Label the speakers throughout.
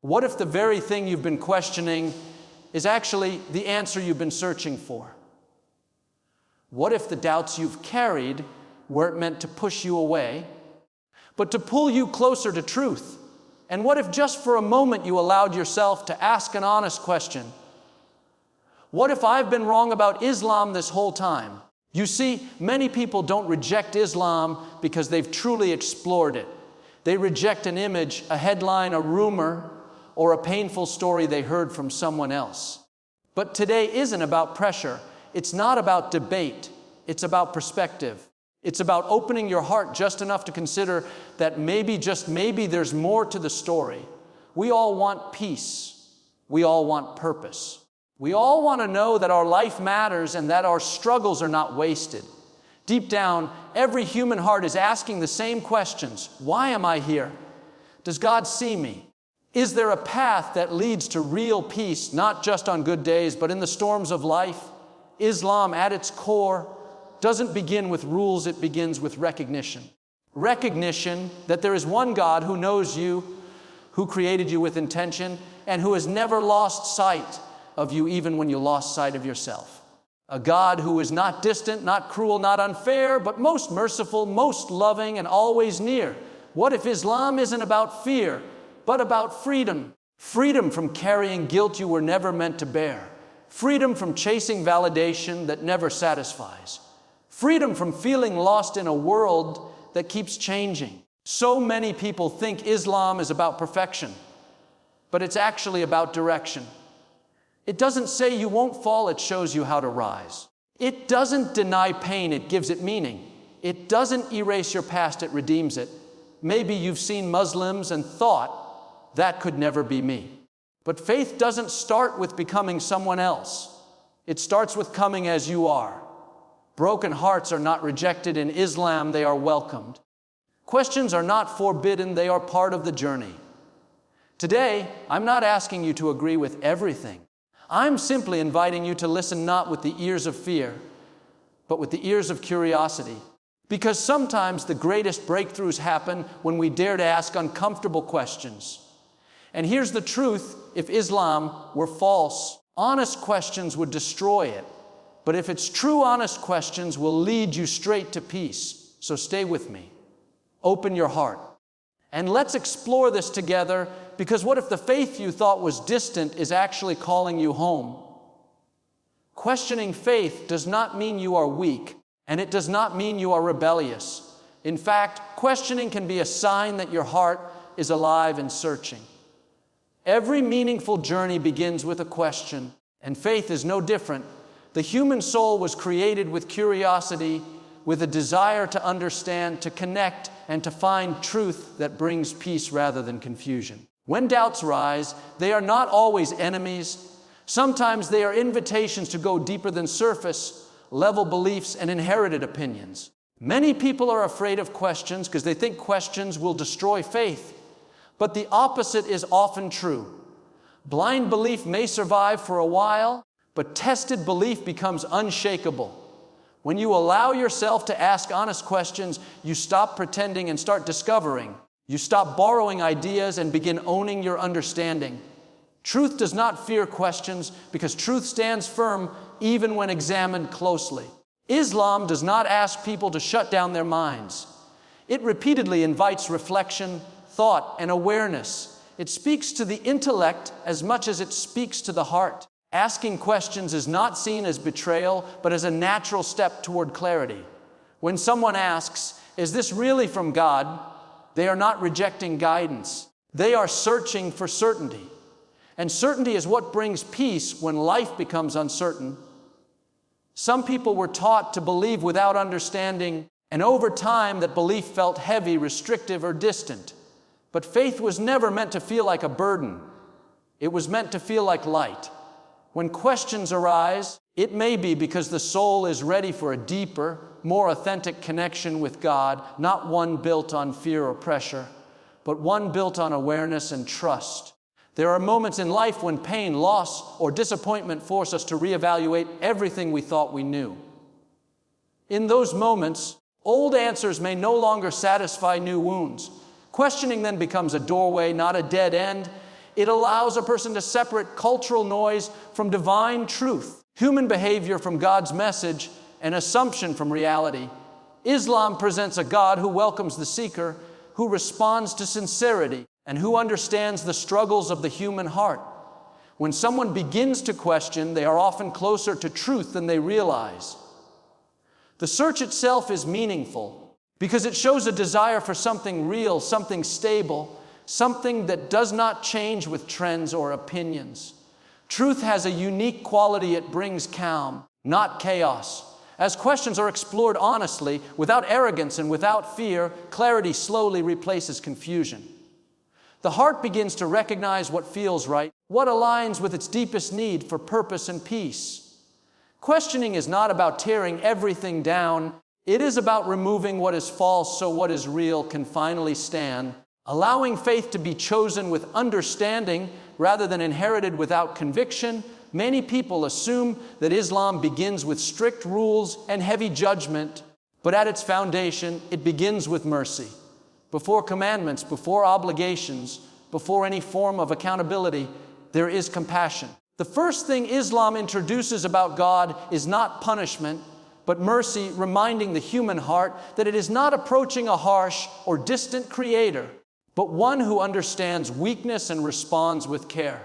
Speaker 1: What if the very thing you've been questioning is actually the answer you've been searching for? What if the doubts you've carried weren't meant to push you away, but to pull you closer to truth? And what if just for a moment you allowed yourself to ask an honest question? What if I've been wrong about Islam this whole time? You see, many people don't reject Islam because they've truly explored it. They reject an image, a headline, a rumor, or a painful story they heard from someone else. But today isn't about pressure. It's not about debate. It's about perspective. It's about opening your heart just enough to consider that maybe, just maybe, there's more to the story. We all want peace. We all want purpose. We all want to know that our life matters and that our struggles are not wasted. Deep down, every human heart is asking the same questions. Why am I here? Does God see me? Is there a path that leads to real peace, not just on good days, but in the storms of life? Islam, at its core, doesn't begin with rules, it begins with recognition. Recognition that there is one God who knows you, who created you with intention, and who has never lost sight of you even when you lost sight of yourself. A God who is not distant, not cruel, not unfair, but most merciful, most loving, and always near. What if Islam isn't about fear, but about freedom? Freedom from carrying guilt you were never meant to bear. Freedom from chasing validation that never satisfies. Freedom from feeling lost in a world that keeps changing. So many people think Islam is about perfection, but it's actually about direction. It doesn't say you won't fall, it shows you how to rise. It doesn't deny pain, it gives it meaning. It doesn't erase your past, it redeems it. Maybe you've seen Muslims and thought, that could never be me. But faith doesn't start with becoming someone else. It starts with coming as you are. Broken hearts are not rejected in Islam, they are welcomed. Questions are not forbidden, they are part of the journey. Today, I'm not asking you to agree with everything. I'm simply inviting you to listen not with the ears of fear, but with the ears of curiosity. Because sometimes the greatest breakthroughs happen when we dare to ask uncomfortable questions. And here's the truth, if Islam were false, honest questions would destroy it. But if it's true, honest questions will lead you straight to peace. So stay with me. Open your heart. And let's explore this together, because what if the faith you thought was distant is actually calling you home? Questioning faith does not mean you are weak, and it does not mean you are rebellious. In fact, questioning can be a sign that your heart is alive and searching. Every meaningful journey begins with a question, and faith is no different. The human soul was created with curiosity, with a desire to understand, to connect, and to find truth that brings peace rather than confusion. When doubts rise, they are not always enemies. Sometimes they are invitations to go deeper than surface level beliefs and inherited opinions. Many people are afraid of questions because they think questions will destroy faith. But the opposite is often true. Blind belief may survive for a while, but tested belief becomes unshakable. When you allow yourself to ask honest questions, you stop pretending and start discovering. You stop borrowing ideas and begin owning your understanding. Truth does not fear questions because truth stands firm even when examined closely. Islam does not ask people to shut down their minds. It repeatedly invites reflection, thought, and awareness. It speaks to the intellect as much as it speaks to the heart. Asking questions is not seen as betrayal, but as a natural step toward clarity. When someone asks, "Is this really from God?" they are not rejecting guidance. They are searching for certainty. And certainty is what brings peace when life becomes uncertain. Some people were taught to believe without understanding, and over time that belief felt heavy, restrictive, or distant. But faith was never meant to feel like a burden. It was meant to feel like light. When questions arise, it may be because the soul is ready for a deeper, more authentic connection with God, not one built on fear or pressure, but one built on awareness and trust. There are moments in life when pain, loss, or disappointment force us to reevaluate everything we thought we knew. In those moments, old answers may no longer satisfy new wounds. Questioning then becomes a doorway, not a dead end. It allows a person to separate cultural noise from divine truth, human behavior from God's message, and assumption from reality. Islam presents a God who welcomes the seeker, who responds to sincerity, and who understands the struggles of the human heart. When someone begins to question, they are often closer to truth than they realize. The search itself is meaningful because it shows a desire for something real, something stable, something that does not change with trends or opinions. Truth has a unique quality. It brings calm, not chaos. As questions are explored honestly, without arrogance and without fear, clarity slowly replaces confusion. The heart begins to recognize what feels right, what aligns with its deepest need for purpose and peace. Questioning is not about tearing everything down. It is about removing what is false so what is real can finally stand, allowing faith to be chosen with understanding rather than inherited without conviction. Many people assume that Islam begins with strict rules and heavy judgment, but at its foundation, it begins with mercy. Before commandments, before obligations, before any form of accountability, there is compassion. The first thing Islam introduces about God is not punishment, but mercy, reminding the human heart that it is not approaching a harsh or distant creator, but one who understands weakness and responds with care.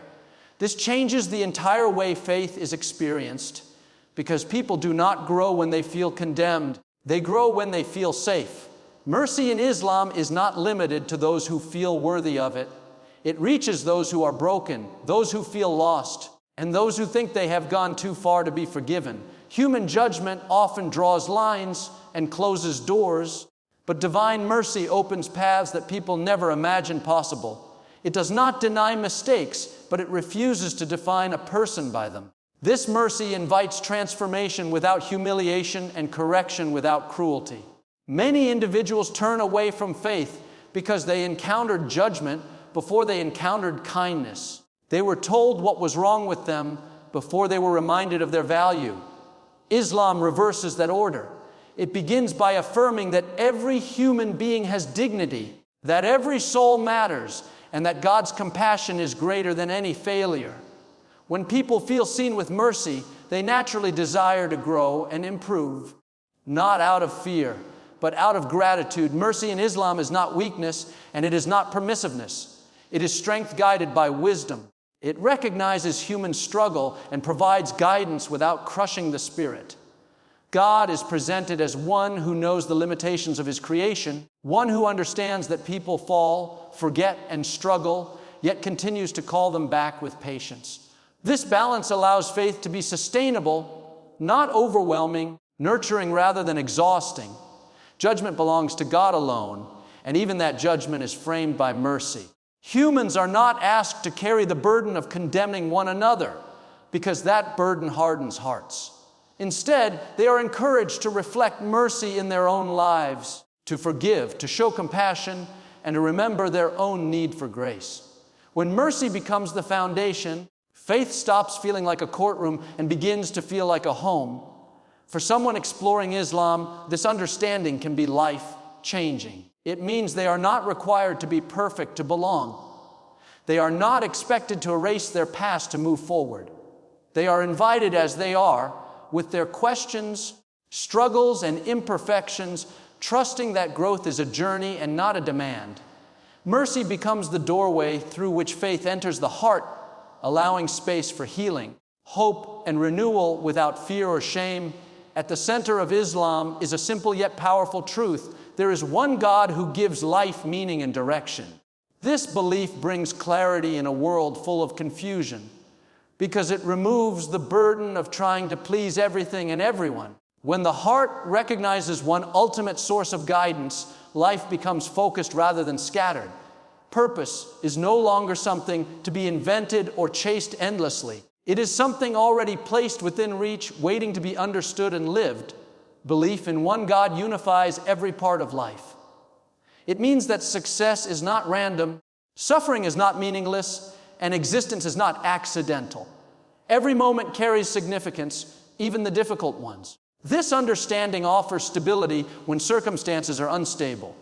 Speaker 1: This changes the entire way faith is experienced, because people do not grow when they feel condemned. They grow when they feel safe. Mercy in Islam is not limited to those who feel worthy of it. It reaches those who are broken, those who feel lost, and those who think they have gone too far to be forgiven. Human judgment often draws lines and closes doors, but divine mercy opens paths that people never imagined possible. It does not deny mistakes, but it refuses to define a person by them. This mercy invites transformation without humiliation and correction without cruelty. Many individuals turn away from faith because they encountered judgment before they encountered kindness. They were told what was wrong with them before they were reminded of their value. Islam reverses that order. It begins by affirming that every human being has dignity, that every soul matters, and that God's compassion is greater than any failure. When people feel seen with mercy, they naturally desire to grow and improve, not out of fear, but out of gratitude. Mercy in Islam is not weakness, and it is not permissiveness. It is strength guided by wisdom. It recognizes human struggle and provides guidance without crushing the spirit. God is presented as one who knows the limitations of His creation, one who understands that people fall, forget, and struggle, yet continues to call them back with patience. This balance allows faith to be sustainable, not overwhelming, nurturing rather than exhausting. Judgment belongs to God alone, and even that judgment is framed by mercy. Humans are not asked to carry the burden of condemning one another, because that burden hardens hearts. Instead, they are encouraged to reflect mercy in their own lives, to forgive, to show compassion, and to remember their own need for grace. When mercy becomes the foundation, faith stops feeling like a courtroom and begins to feel like a home. For someone exploring Islam, this understanding can be life-changing. It means they are not required to be perfect to belong. They are not expected to erase their past to move forward. They are invited as they are, with their questions, struggles, and imperfections, trusting that growth is a journey and not a demand. Mercy becomes the doorway through which faith enters the heart, allowing space for healing, hope, and renewal without fear or shame. At the center of Islam is a simple yet powerful truth. There is one God who gives life meaning and direction. This belief brings clarity in a world full of confusion, because it removes the burden of trying to please everything and everyone. When the heart recognizes one ultimate source of guidance, life becomes focused rather than scattered. Purpose is no longer something to be invented or chased endlessly. It is something already placed within reach, waiting to be understood and lived. Belief in one God unifies every part of life. It means that success is not random, suffering is not meaningless, and existence is not accidental. Every moment carries significance, even the difficult ones. This understanding offers stability when circumstances are unstable.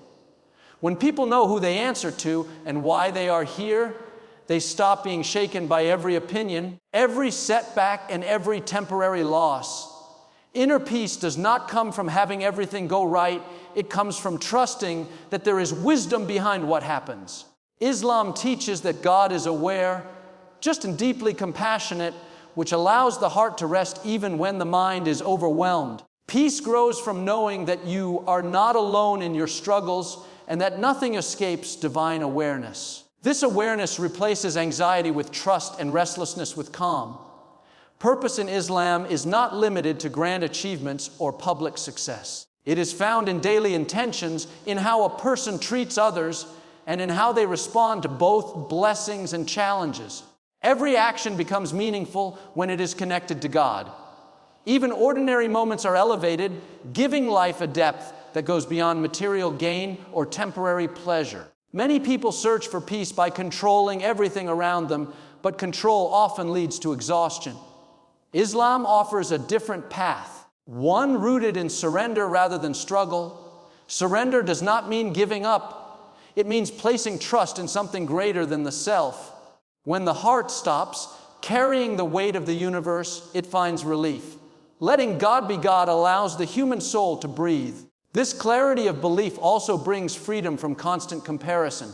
Speaker 1: When people know who they answer to and why they are here, They stop being shaken by every opinion, every setback, and every temporary loss. Inner peace does not come from having everything go right. It comes from trusting that there is wisdom behind what happens. Islam teaches that God is aware, just and deeply compassionate, which allows the heart to rest even when the mind is overwhelmed. Peace grows from knowing that you are not alone in your struggles and that nothing escapes divine awareness. This awareness replaces anxiety with trust and restlessness with calm. Purpose in Islam is not limited to grand achievements or public success. It is found in daily intentions, in how a person treats others, and in how they respond to both blessings and challenges. Every action becomes meaningful when it is connected to God. Even ordinary moments are elevated, giving life a depth that goes beyond material gain or temporary pleasure. Many people search for peace by controlling everything around them, but control often leads to exhaustion. Islam offers a different path, one rooted in surrender rather than struggle. Surrender does not mean giving up. It means placing trust in something greater than the self. When the heart stops carrying the weight of the universe, it finds relief. Letting God be God allows the human soul to breathe. This clarity of belief also brings freedom from constant comparison.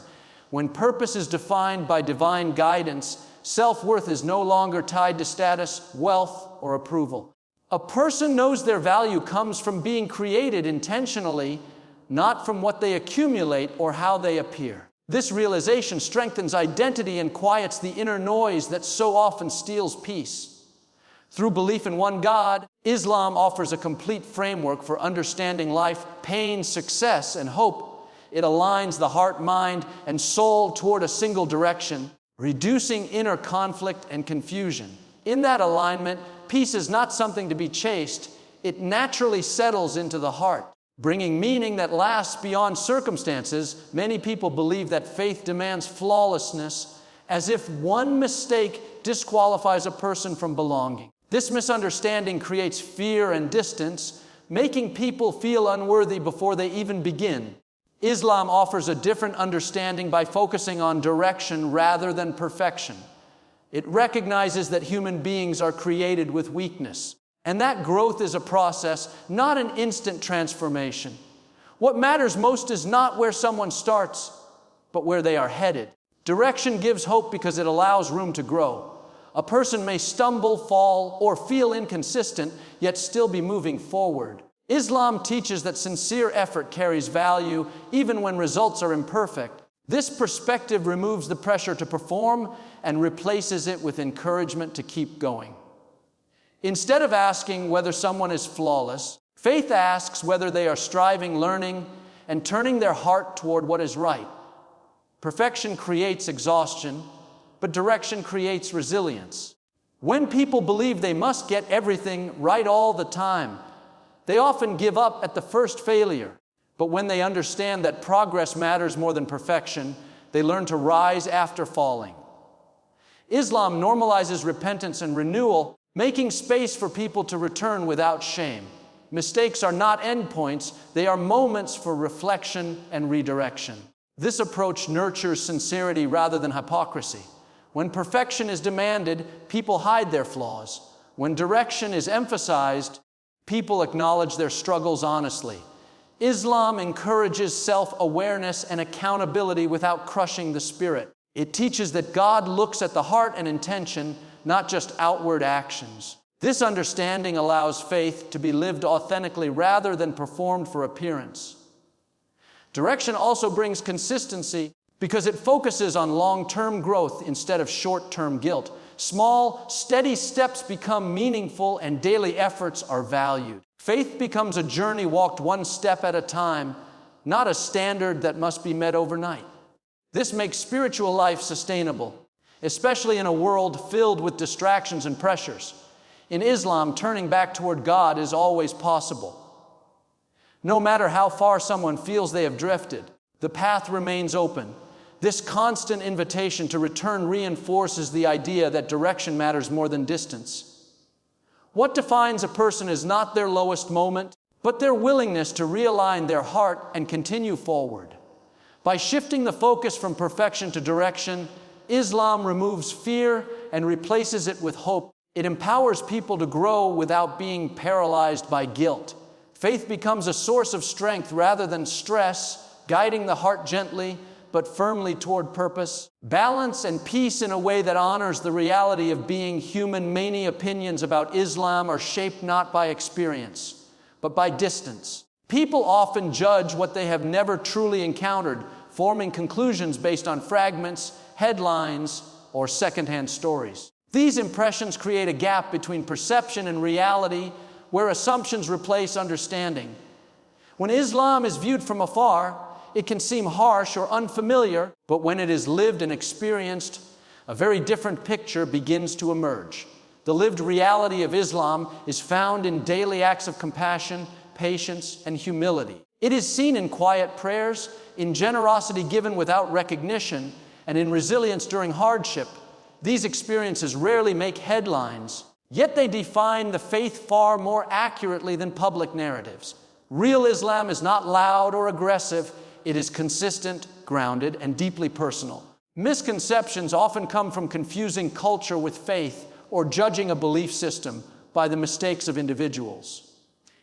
Speaker 1: When purpose is defined by divine guidance, self-worth is no longer tied to status, wealth, or approval. A person knows their value comes from being created intentionally, not from what they accumulate or how they appear. This realization strengthens identity and quiets the inner noise that so often steals peace. Through belief in one God, Islam offers a complete framework for understanding life, pain, success, and hope. It aligns the heart, mind, and soul toward a single direction, reducing inner conflict and confusion. In that alignment, peace is not something to be chased. It naturally settles into the heart, bringing meaning that lasts beyond circumstances. Many people believe that faith demands flawlessness, as if one mistake disqualifies a person from belonging. This misunderstanding creates fear and distance, making people feel unworthy before they even begin. Islam offers a different understanding by focusing on direction rather than perfection. It recognizes that human beings are created with weakness, and that growth is a process, not an instant transformation. What matters most is not where someone starts, but where they are headed. Direction gives hope because it allows room to grow. A person may stumble, fall, or feel inconsistent, yet still be moving forward. Islam teaches that sincere effort carries value even when results are imperfect. This perspective removes the pressure to perform and replaces it with encouragement to keep going. Instead of asking whether someone is flawless, faith asks whether they are striving, learning, and turning their heart toward what is right. Perfection creates exhaustion, but direction creates resilience. When people believe they must get everything right all the time, they often give up at the first failure. But when they understand that progress matters more than perfection, they learn to rise after falling. Islam normalizes repentance and renewal, making space for people to return without shame. Mistakes are not endpoints, they are moments for reflection and redirection. This approach nurtures sincerity rather than hypocrisy. When perfection is demanded, people hide their flaws. When direction is emphasized, people acknowledge their struggles honestly. Islam encourages self-awareness and accountability without crushing the spirit. It teaches that God looks at the heart and intention, not just outward actions. This understanding allows faith to be lived authentically rather than performed for appearance. Direction also brings consistency because it focuses on long-term growth instead of short-term guilt. Small, steady steps become meaningful and daily efforts are valued. Faith becomes a journey walked one step at a time, not a standard that must be met overnight. This makes spiritual life sustainable, especially in a world filled with distractions and pressures. In Islam, turning back toward God is always possible. No matter how far someone feels they have drifted, the path remains open. This constant invitation to return reinforces the idea that direction matters more than distance. What defines a person is not their lowest moment, but their willingness to realign their heart and continue forward. By shifting the focus from perfection to direction, Islam removes fear and replaces it with hope. It empowers people to grow without being paralyzed by guilt. Faith becomes a source of strength rather than stress, guiding the heart gently but firmly toward purpose. Balance and peace in a way that honors the reality of being human. Many opinions about Islam are shaped not by experience, but by distance. People often judge what they have never truly encountered, forming conclusions based on fragments, headlines, or secondhand stories. These impressions create a gap between perception and reality, where assumptions replace understanding. When Islam is viewed from afar, it can seem harsh or unfamiliar, but when it is lived and experienced, a very different picture begins to emerge. The lived reality of Islam is found in daily acts of compassion, patience, and humility. It is seen in quiet prayers, in generosity given without recognition, and in resilience during hardship. These experiences rarely make headlines, yet they define the faith far more accurately than public narratives. Real Islam is not loud or aggressive. It is consistent, grounded, and deeply personal. Misconceptions often come from confusing culture with faith or judging a belief system by the mistakes of individuals.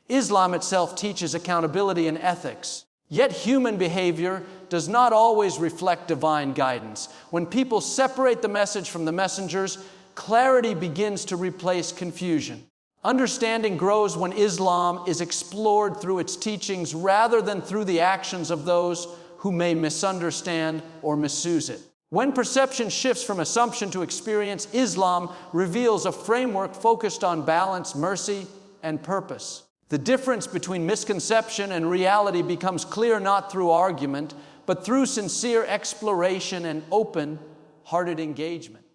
Speaker 1: Islam itself teaches accountability and ethics. Yet human behavior does not always reflect divine guidance. When people separate the message from the messengers, clarity begins to replace confusion. Understanding grows when Islam is explored through its teachings rather than through the actions of those who may misunderstand or misuse it. When perception shifts from assumption to experience, Islam reveals a framework focused on balance, mercy, and purpose. The difference between misconception and reality becomes clear not through argument, but through sincere exploration and open-hearted engagement.